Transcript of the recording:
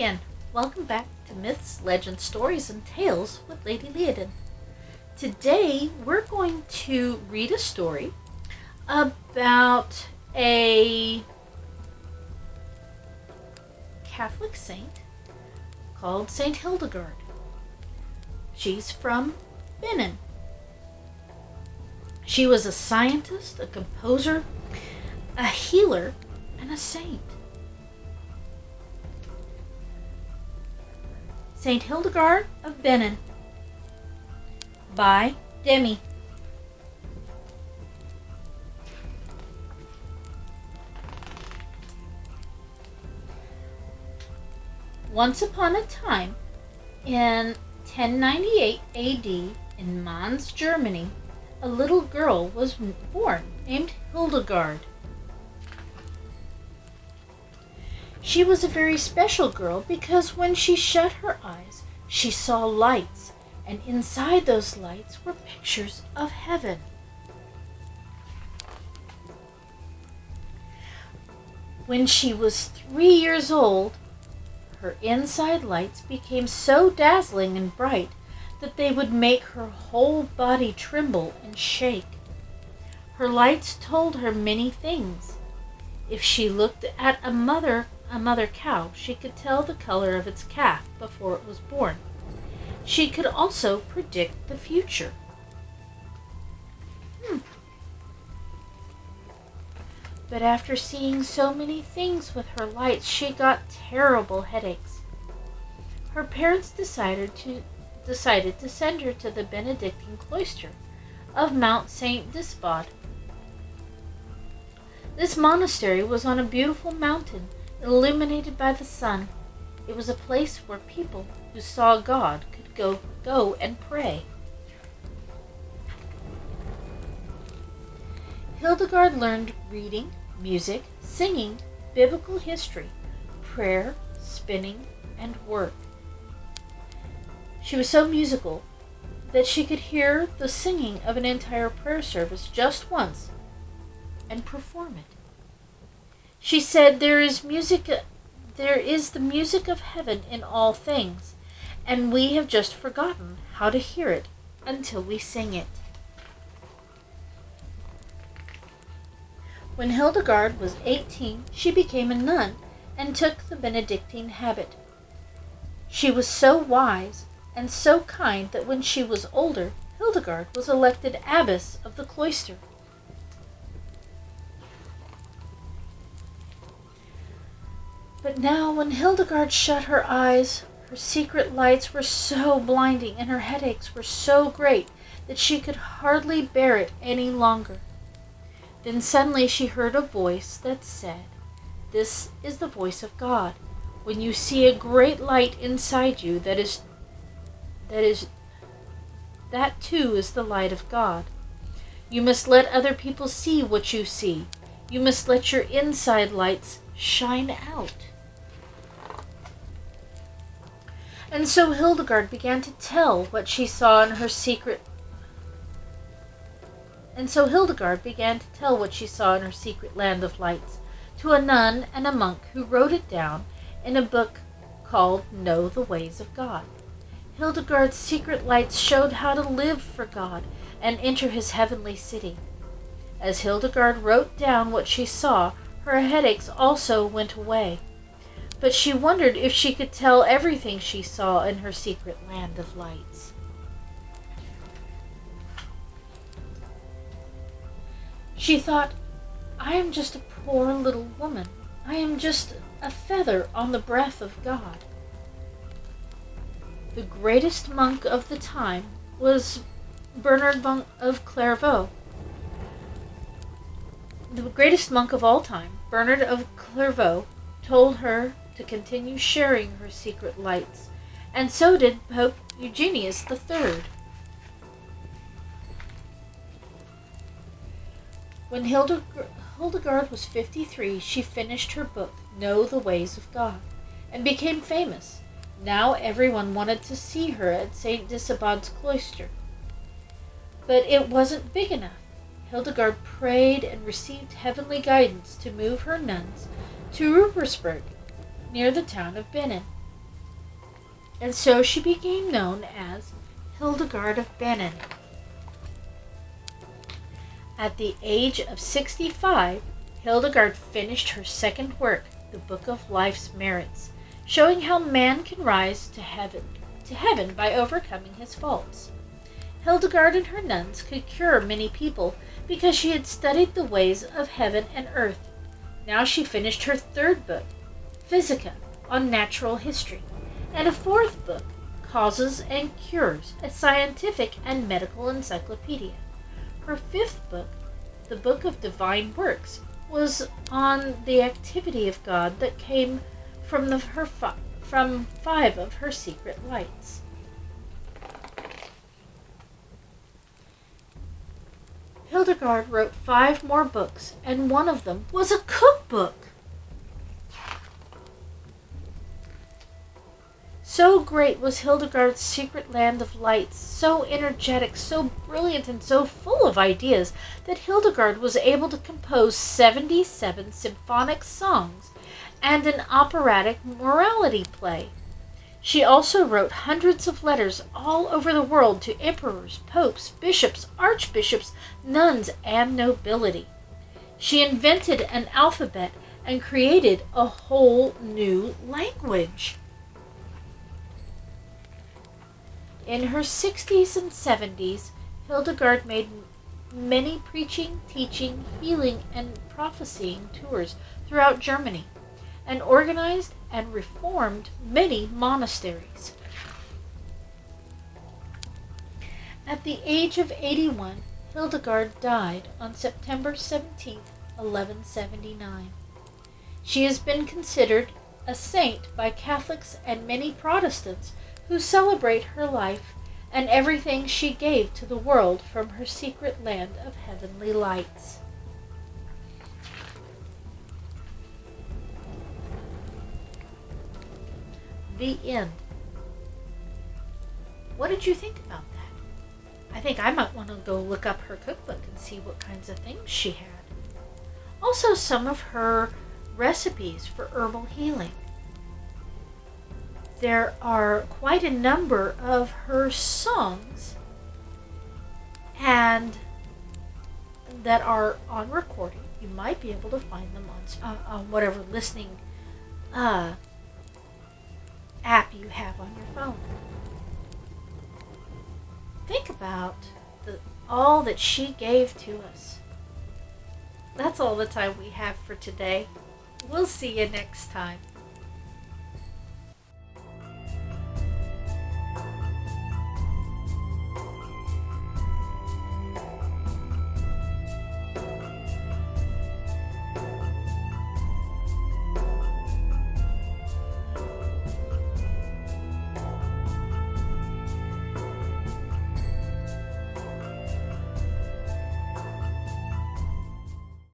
again. Welcome back to Myths, Legends, Stories, and Tales with Lady Liadan. Today we're going to read a story about a Catholic saint called Saint Hildegard. She's from Bingen. She was a scientist, a composer, a healer, and a saint. Saint Hildegard of Bingen by Demi. Once upon a time, in 1098 AD, in Mainz, Germany, a little girl was born named Hildegard. She was a very special girl because when she shut her eyes, she saw lights, and inside those lights were pictures of heaven. When she was 3 years old, her inside lights became so dazzling and bright that they would make her whole body tremble and shake. Her lights told her many things. If she looked at a mother cow, she could tell the color of its calf before it was born. She could also predict the future. But after seeing so many things with her lights, she got terrible headaches. Her parents decided to send her to the Benedictine cloister of Mount Saint Disbod. This monastery was on a beautiful mountain, illuminated by the sun. It was a place where people who saw God could go and pray. Hildegard learned reading, music, singing, biblical history, prayer, spinning, and work. She was so musical that she could hear the singing of an entire prayer service just once and perform it. She said, there is the music of heaven in all things, and we have just forgotten how to hear it until we sing it. When Hildegard was 18, she became a nun and took the Benedictine habit. She was so wise and so kind that when she was older, Hildegard was elected abbess of the cloister. But now, when Hildegard shut her eyes, her secret lights were so blinding and her headaches were so great that she could hardly bear it any longer. Then suddenly she heard a voice that said, "This is the voice of God. When you see a great light inside you, that too is the light of God. You must let other people see what you see. You must let your inside lights shine out." And so Hildegard began to tell what she saw in her secret land of lights to a nun and a monk who wrote it down in a book called Know the Ways of God. Hildegard's secret lights showed how to live for God and enter his heavenly city. As Hildegard wrote down what she saw, her headaches also went away. But she wondered if she could tell everything she saw in her secret land of lights. She thought, I am just a poor little woman. I am just a feather on the breath of God. The greatest monk of the time was Bernard of Clairvaux. The greatest monk of all time, Bernard of Clairvaux, told her to continue sharing her secret lights, and so did Pope Eugenius III. When Hildegard was 53, she finished her book, Know the Ways of God, and became famous. Now everyone wanted to see her at St. Disibod's cloister. But it wasn't big enough. Hildegard prayed and received heavenly guidance to move her nuns to Ruppersberg, near the town of Bingen. and so she became known as Hildegard of Bingen. At the age of 65, Hildegard finished her second work, the Book of Life's Merits, showing how man can rise to heaven by overcoming his faults. Hildegard and her nuns could cure many people because she had studied the ways of heaven and earth. Now she finished her third book, Physica, on natural history, and a fourth book, Causes and Cures, a scientific and medical encyclopedia. Her fifth book, the Book of Divine Works, was on the activity of God that came from from 5 of her secret lights. Hildegard wrote 5 more books, and one of them was a cookbook. So great was Hildegard's secret land of lights, so energetic, so brilliant, and so full of ideas, that Hildegard was able to compose 77 symphonic songs and an operatic morality play. She also wrote hundreds of letters all over the world to emperors, popes, bishops, archbishops, nuns, and nobility. She invented an alphabet and created a whole new language. In her 60s and 70s, Hildegard made many preaching, teaching, healing, and prophesying tours throughout Germany, and organized and reformed many monasteries. At the age of 81, Hildegard died on September 17, 1179. She has been considered a saint by Catholics and many Protestants who celebrate her life and everything she gave to the world from her secret land of heavenly lights. The end. What did you think about that? I think I might want to go look up her cookbook and see what kinds of things she had. Also, some of her recipes for herbal healing. There are quite a number of her songs and that are on recording. You might be able to find them on whatever listening app you have on your phone. Think about all that she gave to us. That's all the time we have for today. We'll see you next time.